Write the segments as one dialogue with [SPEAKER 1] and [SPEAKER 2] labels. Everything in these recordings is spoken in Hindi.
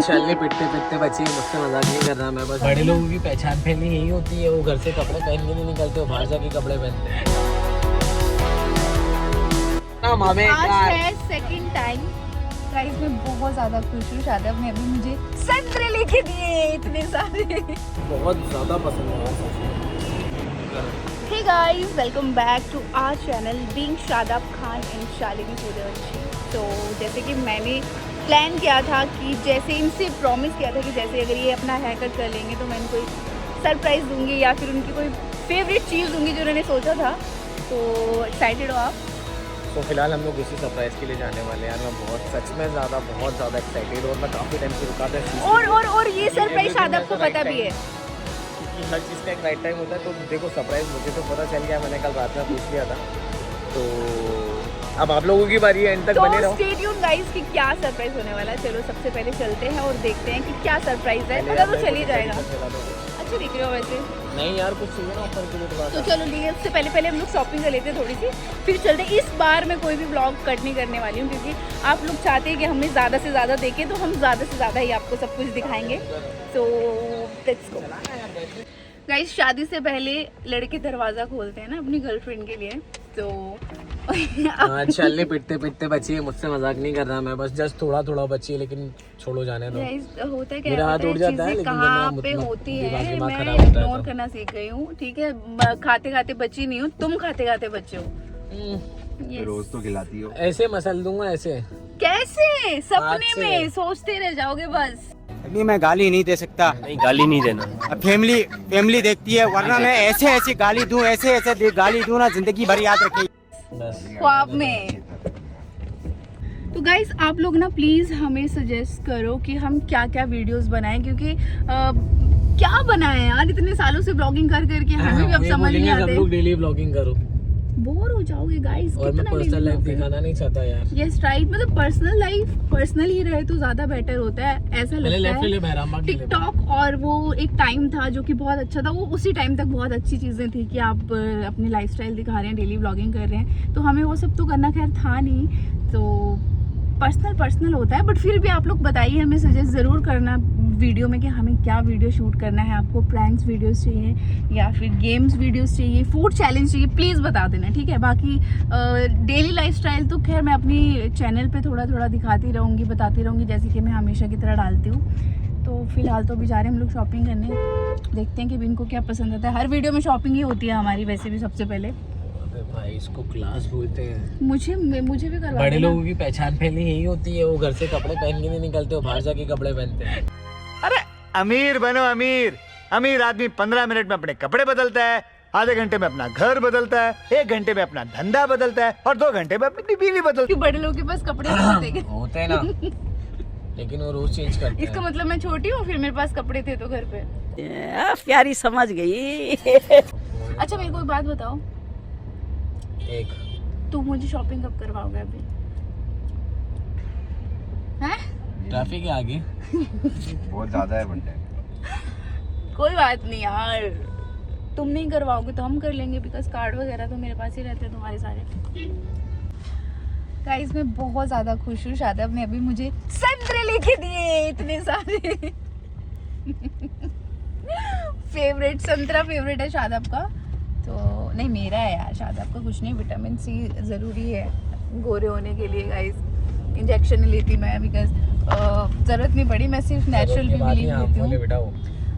[SPEAKER 1] चलने पिटते पिटते बच्चे मुझसे मजाक नहीं कर रहा मैं। बस बड़े लोगों की पहचान पहली यही होती है, वो घर से कपड़े पहन के नहीं निकलते, वो बाहर जाके कपड़े पहनते हैं।
[SPEAKER 2] आज है सेकंड टाइम गाइस, मैं बहुत ज्यादा खुश हूँ। शादाब ने अभी मुझे संतरे लेके दिए इतने सारे,
[SPEAKER 1] बहुत ज्यादा पसंद है।
[SPEAKER 2] Hey guys, welcome back to our channel being Shadab Khan and Shalini Suryavanshi. तो जैसे कि मैंने प्लान किया था कि जैसे इनसे प्रॉमिस किया था कि जैसे अगर ये अपना हेयर कट कर लेंगे तो मैं इनको सरप्राइज़ दूंगी या फिर उनकी कोई फेवरेट चीज़ दूंगी जो उन्होंने सोचा था। तो एक्साइटेड हो आप?
[SPEAKER 1] तो फिलहाल हम लोग उसी सरप्राइज के लिए जाने वाले हैं। मैं बहुत सच में बहुत ज़्यादा एक्साइटेड और मैं काफ़ी टाइम से रुका था।
[SPEAKER 2] और ये सरप्राइज शादाब को पता भी है
[SPEAKER 1] कि हर चीज़ का एक राइट टाइम होता है। तो देखो सरप्राइज मुझे तो पता चल गया, मैंने कल रात में पूछ लिया था। तो अब आप लोगों की बारी है, एंड तक बने रहो।
[SPEAKER 2] स्टे ट्यून गाइस कि क्या सरप्राइज होने वाला है। चलो सबसे पहले चलते हैं और देखते हैं कि क्या सरप्राइज है। अगर वो चल ही जाएगा। अच्छा दिख रहे हो वैसे।
[SPEAKER 1] नहीं यार कुछ चाहिए ना ऊपर के लिए
[SPEAKER 2] तो चलो ठीक है, उससे पहले हम लोग शॉपिंग कर लेते हैं थोड़ी सी, फिर चलते हैं। इस बार मैं कोई भी ब्लॉग कट नहीं करने वाली हूँ क्योंकि आप लोग चाहते हैं कि हमें ज़्यादा से ज़्यादा देखें, तो हम ज़्यादा से ज़्यादा ही आपको सब कुछ दिखाएंगे। तो लेट्स गो गाइस। शादी से पहले लड़के दरवाज़ा खोलते हैं ना अपनी गर्लफ्रेंड के लिए। तो
[SPEAKER 1] चलने पिटते पिटते बच्ची है, मुझसे मजाक नहीं कर रहा मैं। बस जस्ट थोड़ा बच्ची है, लेकिन छोड़ो जाने दो।
[SPEAKER 2] होता है क्या,
[SPEAKER 1] मेरा हाथ उड़ जाता है, लेकिन
[SPEAKER 2] कहाँ पे होती है मैं इग्नोर करना सीख गई हूँ। ठीक है, खाते खाते बच्ची नहीं हूँ, तुम खाते खाते बच्चे हो।
[SPEAKER 3] रोज तो खिलाती हो।
[SPEAKER 1] ऐसे मसल दूंगा ऐसे।
[SPEAKER 2] कैसे? सपने में सोचते रह जाओगे बस।
[SPEAKER 3] नहीं मैं गाली नहीं दे सकता।
[SPEAKER 1] नहीं गाली नहीं देना।
[SPEAKER 3] फैमिली देखती है, वरना मैं ऐसे गाली दूं, ऐसे गाली दूं ना, जिंदगी भर याद रखेगी।
[SPEAKER 2] ख्वाब में। तो गाइस आप लोग ना प्लीज हमें सजेस्ट करो कि हम क्या क्या वीडियोस बनाएं, क्योंकि क्या बनाएं यार, इतने सालों से ब्लॉगिंग कर करके हमें भी अब समझ नहीं आते।
[SPEAKER 1] सब लोग डेली ब्लॉगिंग करो,
[SPEAKER 2] बोर हो जाओगे गाइस।
[SPEAKER 1] और मैं पर्सनल लाइफ दिखाना नहीं चाहता यार।
[SPEAKER 2] यस राइट, मतलब पर्सनल लाइफ पर्सनल ही रहे तो ज्यादा बेटर होता है, ऐसा लगता है। टिकटॉक और वो एक टाइम था जो कि बहुत अच्छा था, वो उसी टाइम तक बहुत अच्छी चीजें थी कि आप अपनी लाइफस्टाइल दिखा रहे हैं, डेली व्लॉगिंग कर रहे हैं। तो हमें वो सब तो करना खैर था नहीं, तो पर्सनल होता है। बट फिर भी आप लोग बताइए, हमें सजेस्ट ज़रूर करना वीडियो में कि हमें क्या वीडियो शूट करना है। आपको प्रैंक्स वीडियोस चाहिए या फिर गेम्स वीडियोस चाहिए, फूड चैलेंज चाहिए, प्लीज़ बता देना। ठीक है, बाकी डेली लाइफस्टाइल तो खैर मैं अपनी चैनल पे थोड़ा थोड़ा दिखाती रहूँगी, बताती रहूँगी, जैसे कि मैं हमेशा की तरह डालती हूँ। तो फिलहाल तो अभी जा रहे हैं हम लोग शॉपिंग करने, देखते हैं कि इनको क्या पसंद आता है। हर वीडियो में शॉपिंग ही होती है हमारी वैसे भी सबसे पहले।
[SPEAKER 1] भाई इसको क्लास बोलते हैं।
[SPEAKER 2] मुझे भी करवा
[SPEAKER 1] बड़े लोगों की पहचान पहली यही होती है, वो घर से कपड़े पहन के नहीं निकलते, वो बाहर जाके कपड़े पहनते हैं।
[SPEAKER 4] अरे अमीर बनो अमीर आदमी 15 मिनट में अपने कपड़े बदलता है, आधे घंटे में अपना घर बदलता है, 1 घंटे में अपना धंधा बदलता है और 2 घंटे में अपनी बीवी बदलती है।
[SPEAKER 2] बड़े लोगों के पास कपड़े नहीं
[SPEAKER 1] होते हैं ना, लेकिन वो रोज चेंज करते हैं।
[SPEAKER 2] इसका मतलब मैं छोटी हूँ, फिर मेरे पास कपड़े थे तो घर पे।
[SPEAKER 5] प्यारी समझ गई।
[SPEAKER 2] अच्छा मेरे को एक बात बताओ,
[SPEAKER 1] एक
[SPEAKER 2] तू मुझे शॉपिंग कब करवाओगे अभी? हैं?
[SPEAKER 1] ट्रैफिक है आगे।
[SPEAKER 3] बहुत ज्यादा है बंटे।
[SPEAKER 2] कोई बात नहीं यार, तुम नहीं करवाओगे तो हम कर लेंगे, बिकॉज कार्ड वगैरह तो मेरे पास ही रहते हैं तुम्हारे सारे। गाइस मैं बहुत ज़्यादा खुश हूँ। शादाब ने अभी मुझे संतरे लेके दिए इतने सारे। संतरा फेवरेट है शादाब का। तो नहीं मेरा है यार, शादाब का कुछ नहीं। विटामिन सी ज़रूरी है गोरे होने के लिए गाइस। इंजेक्शन नहीं लेती मैं, बिकॉज ज़रूरत नहीं पड़ी। मैं सिर्फ नेचुरल भी बिलीव करती हूँ।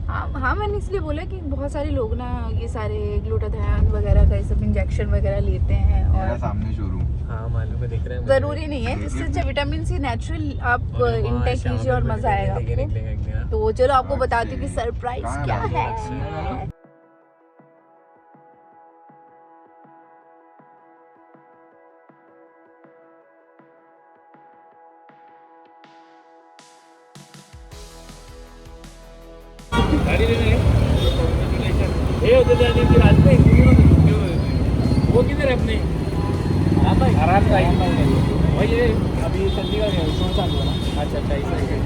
[SPEAKER 2] हाँ मैंने इसलिए बोला कि बहुत सारे लोग ना ये सारे ग्लूटाथायोन वगैरह का ये सब इंजेक्शन वगैरह लेते हैं, और
[SPEAKER 3] सामने शोरूम।
[SPEAKER 1] हाँ मालूम है, दिख रहे हैं।
[SPEAKER 2] ज़रूरी नहीं है, जिससे अच्छा विटामिन सी नेचुरल आप इंटेक कीजिए और मज़ा आएगा आपको। तो चलो आपको बताती हूँ कि सरप्राइज क्या है।
[SPEAKER 1] गाड़ी ले लेंगे। वो किधर है अपने? आराम भाई ये अभी चंडीगढ़ है, शो चालू है ना। अच्छा ऐसा है।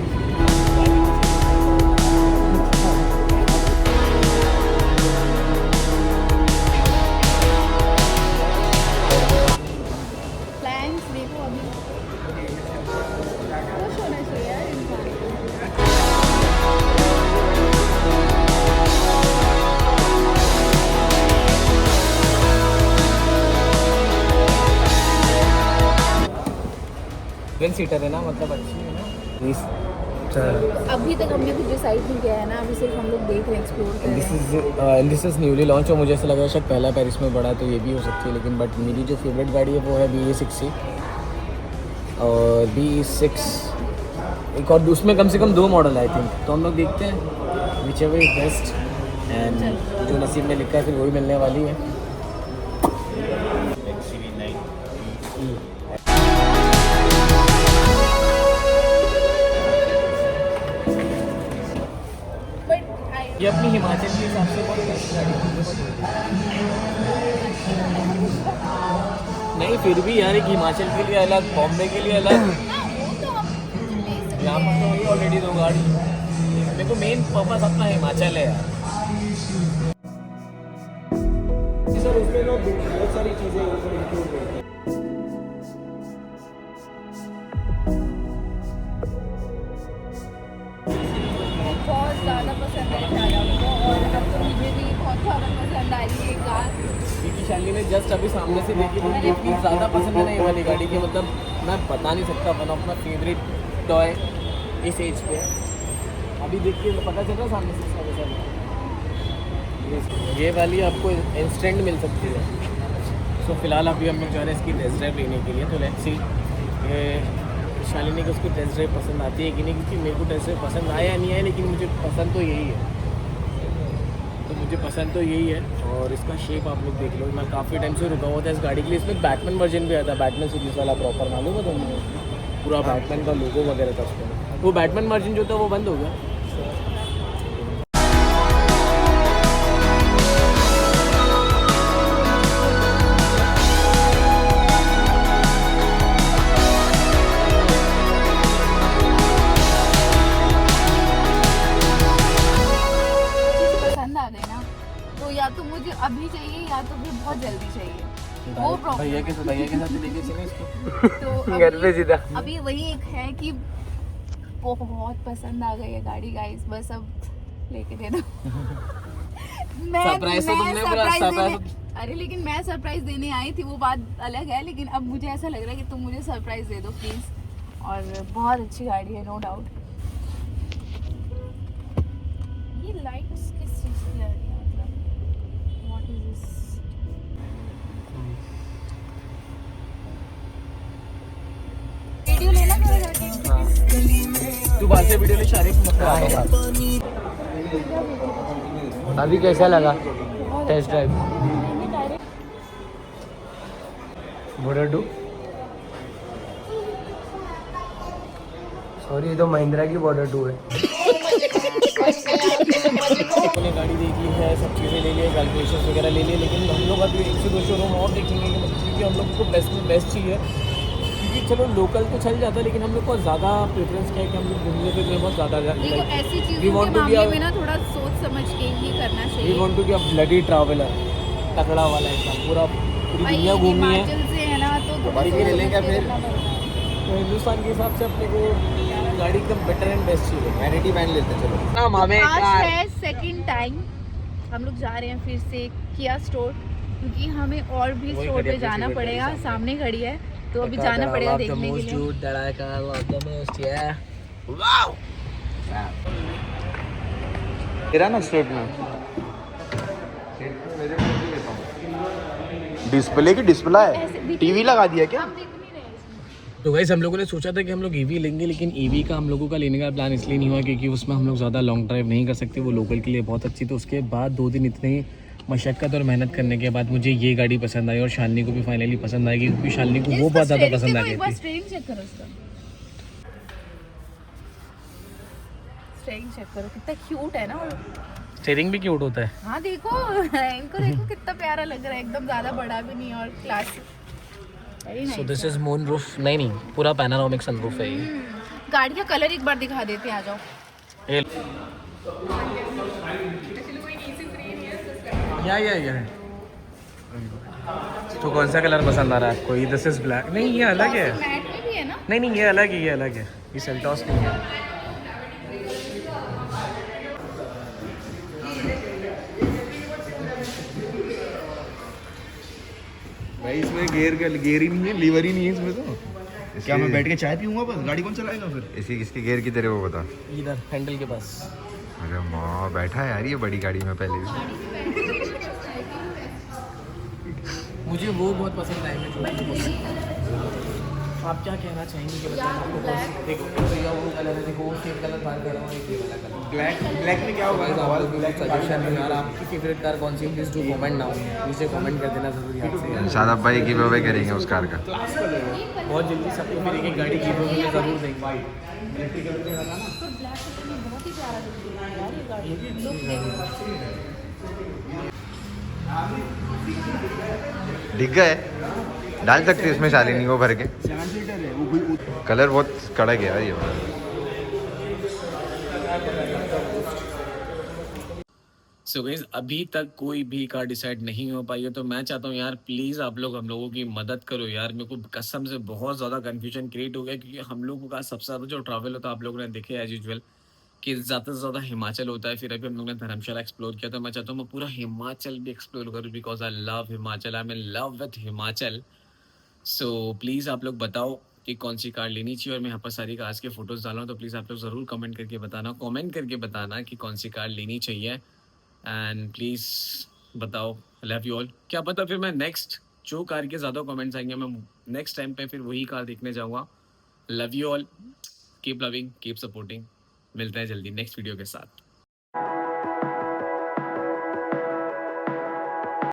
[SPEAKER 2] प्लान्स देखो अभी
[SPEAKER 1] 7 सीटर है ना, मतलब अच्छी है ना।
[SPEAKER 2] अभी तक हमने कुछ डिसाइड नहीं किया है ना, अभी सिर्फ हम लोग देख रहे हैं, एक्सप्लोर कर रहे हैं।
[SPEAKER 1] दिस इज़ न्यूली लॉन्च और मुझे ऐसा लगा शायद पहला पेरिस में बड़ा, तो ये भी हो सकती है। लेकिन बट मेरी जो फेवरेट गाड़ी है वो है BA60 और BE6, एक और उसमें कम से कम 2 मॉडल आई थिंक। तो हम लोग देखते हैं which ever is best, and जो नसीब में लिखा है फिर वही मिलने वाली है। ये अपनी हिमाचल के हिसाब से बहुत बेस्ट गाड़ी नहीं, फिर भी यार एक हिमाचल के लिए अलग, बॉम्बे के लिए अलग, यहाँ पर तो वही ऑलरेडी 2 गाड़ी। मेरे को मेन पर्पस अपना हिमाचल है यार सर, उसमें तो बहुत सारी चीज़ें इंक्लूड करते हैं।
[SPEAKER 2] बहुत ज़्यादा पसंद है शालिनी को, और अब तो मुझे भी बहुत ज़्यादा पसंद आई है कार।
[SPEAKER 1] क्योंकि शालिनी ने जस्ट अभी सामने से देखी, मुझे इतनी ज़्यादा पसंद है ना ये वाली गाड़ी की, मतलब मैं बता नहीं सकता। One of my favourite toy इस एज पे। अभी देख के पता चल रहा सामने से इसका वैसा ये वाली आपको इंस्टेंट मिल सकती है। सो फिलहाल अभी हम लोग जा रहे हैं इसकी टेस्ट ड्राइव लेने के लिए। तो लेट्स सी शालिनी को उसकी टेस्ट ड्राइव पसंद आती है कि नहीं, क्योंकि मेरे को टेस्ट ड्राइव पसंद आया नहीं आया, लेकिन मुझे पसंद तो यही है। तो मुझे पसंद तो यही है। और इसका शेप आप लोग देख लो, मैं काफ़ी टाइम से रुका हुआ था इस गाड़ी के लिए। इसमें बैटमैन वर्जन भी आता है, बैटमैन सीरीज़ वाला प्रॉपर मालूम है तो पूरा बैटमैन का लोगो वगैरह था उसमें। वो बैटमैन वर्जन जो था वो बंद हो गया।
[SPEAKER 2] पसंद आ गए ना, तो या तो मुझे अभी चाहिए या तो फिर बहुत जल्दी चाहिए, वो प्रॉब्लम।
[SPEAKER 1] भैया के साथ लेके चले इसको
[SPEAKER 2] तो
[SPEAKER 1] घर पे सीधा।
[SPEAKER 2] अभी वही एक है कि वो बहुत पसंद आ गई है गाड़ी गाइस, बस अब लेके दे दो।
[SPEAKER 1] सरप्राइज तो तुमने पूरा सरप्राइज।
[SPEAKER 2] अरे लेकिन मैं सरप्राइज देने आई थी, वो बात अलग है, लेकिन अब मुझे ऐसा लग रहा है कि तुम मुझे सरप्राइज दे दो प्लीज। और बहुत अच्छी गाड़ी है, नो डाउट। ये लाइट्स किस चीज की आ रही है, मतलब व्हाट इज दिस? वीडियो लेना पड़ेगा।
[SPEAKER 1] तू बाहर से वीडियो ले, शारिक अभी कैसा लगा टेस्ट ड्राइव? बॉर्डर 2 सॉरी, ये तो महिंद्रा की बॉर्डर 2 है। हमने गाड़ी देखी है, सब चीज़ें ले लिए, कैलकुलेशन वगैरह ले लिए, लेकिन हम लोग अभी 1 से 2 शोरूम और देखेंगे, क्योंकि हम लोग को बेस्ट में बेस्ट चाहिए। क्योंकि चलो लोकल तो चल जाता है, लेकिन हम लोग को ज़्यादा प्रेफरेंस क्या है कि हम लोग घूमने फिरने बहुत ज़्यादा
[SPEAKER 2] देखो ऐसी चीज़ों के मामले में ना थोड़ा सोच समझ के ही करना चाहिए।
[SPEAKER 1] We want to be a bloody traveller, तगड़ा वाला एकदम, पूरी दुनिया घूमनी है।
[SPEAKER 2] हिमाचल से है ना, तो
[SPEAKER 1] गाड़ी भी ले लेंगे फिर। तो हिंदुस्तान के हिसाब से अपने को गाड़ी एकदम बेटर एंड बेस्ट चाहिए। वैनिटी वैन लेते हैं चलो। हाँ मामे
[SPEAKER 2] आज है सेकंड टाइम हम लोग जा रहे हैं फिर से किया स्टोर, क्योंकि हमें और भी स्टोर पे जाना पड़ेगा। सामने खड़ी है तो अभी जाना पड़ेगा देखने के लिए।
[SPEAKER 1] वाओ
[SPEAKER 3] तेरा ना स्टेट में डिस्प्ले की डिस्प्ले है, टीवी लगा दिया क्या?
[SPEAKER 2] आप देख नहीं रहे इसमें?
[SPEAKER 1] तो गाइस हम लोगों ने सोचा था कि हम लोग ईवी लेंगे, लेकिन ईवी का हम लोगों का लेने का प्लान इसलिए नहीं हुआ क्योंकि उसमें हम लोग ज़्यादा लॉन्ग ड्राइव नहीं कर सकते, वो लोकल के लिए बहुत अच्छी। तो उसके बाद 2 दिन इतने ही मशक्क़त और मेहनत करने के बाद मुझे ये गाड़ी पसंद आई और शालिनी को भी फाइनली पसंद आएगी, क्योंकि शालिनी को वो बहुत ज़्यादा पसंद आ गई थी।
[SPEAKER 2] स्टीयरिंग चेक करो इसका, स्टीयरिंग चेक करो कितना क्यूट है ना। और
[SPEAKER 1] स्टीयरिंग भी क्यूट होता है।
[SPEAKER 2] हाँ देखो इनको देखो कितना प्यारा लग रहा है, एकदम ज़्यादा बड़ा भी नहीं और classic.
[SPEAKER 1] So this is moon roof, नहीं पूरा पैनोरामिक सनरूफ है ये।
[SPEAKER 2] गाड़ी का कलर एक बार दिखा देते हैं, आ जाओ।
[SPEAKER 1] या तो कौन सा कलर पसंद आ रहा है आपको? ये दिस इज ब्लैक। नहीं ये अलग है।
[SPEAKER 2] मैट में भी है ना?
[SPEAKER 1] नहीं ये अलग है, ये अलग है, ये सेल्टॉस नहीं है।
[SPEAKER 3] भाई इसमें गेयर ही नहीं है, लीवर ही नहीं है इसमें तो।
[SPEAKER 6] क्या मैं बैठ के चाय पीऊंगा बस? गाड़ी कौन चलाएगा फिर?
[SPEAKER 7] इसकी गियर की तेरे को बता।
[SPEAKER 1] इधर हैंडल के पास।
[SPEAKER 7] अरे माँ बैठा है यार ये बड़ी गाड़ी में पहले भी।
[SPEAKER 1] मुझे वो बहुत पसंद आएंगे जो आप क्या कहना चाहेंगे कि मतलब आपको देखो भैया वो कलर है, देखो वो सेम कलर बाहर कर रहा हूँ, एक ये वाला कलर ब्लैक में क्या होगा ब्लैक सजेशन है यार। आपकी फेवरेट कार कौन सी है प्लीज़ डू कमेंट नाउ, नीचे कमेंट कर देना ज़रूरी आपसे।
[SPEAKER 7] शादाब भाई गिव अवे करेंगे उस कार का।
[SPEAKER 1] बहुत जल्दी सबको फिर एक गाड़ी की में ज़रूर देंगे।
[SPEAKER 7] दिख गए डाल सकते इसमें शालिनी को भर के। कलर बहुत कड़क है यार ये वाला।
[SPEAKER 1] सो गाइस अभी तक कोई भी कार डिसाइड नहीं हो पाई है, तो मैं चाहता हूँ यार प्लीज़ आप लोग हम लोगों की मदद करो यार। मेरे को कसम से बहुत ज़्यादा कन्फ्यूजन क्रिएट हो गया, क्योंकि हम लोगों का सबसे ज़्यादा जो ट्रैवल होता है आप लोगों ने देखे एज यूजुअल कि ज़्यादा से ज़्यादा हिमाचल होता है। फिर अभी हम लोगों ने धर्मशाला एक्सप्लोर किया, तो मैं चाहता हूँ मैं पूरा हिमाचल भी एक्सप्लोर करूँ, because I love Himachal, I am in love with Himachal. So please आप लोग बताओ कि कौन सी कार लेनी चाहिए, और मैं यहाँ पर सारी कार्स के फोटोज़ डाला हूँ, तो प्लीज़ आप लोग ज़रूर कमेंट करके बताना कि कौन सी कार लेनी चाहिए। एंड प्लीज़ बताओ, लव यू ऑल। क्या पता फिर मैं नेक्स्ट जो कार के ज़्यादा कमेंट्स आएंगे मैं नेक्स्ट टाइम पे फिर वही कार देखने जाऊँगा। Love you all, keep loving, keep supporting. मिलते हैं जल्दी नेक्स्ट वीडियो के साथ।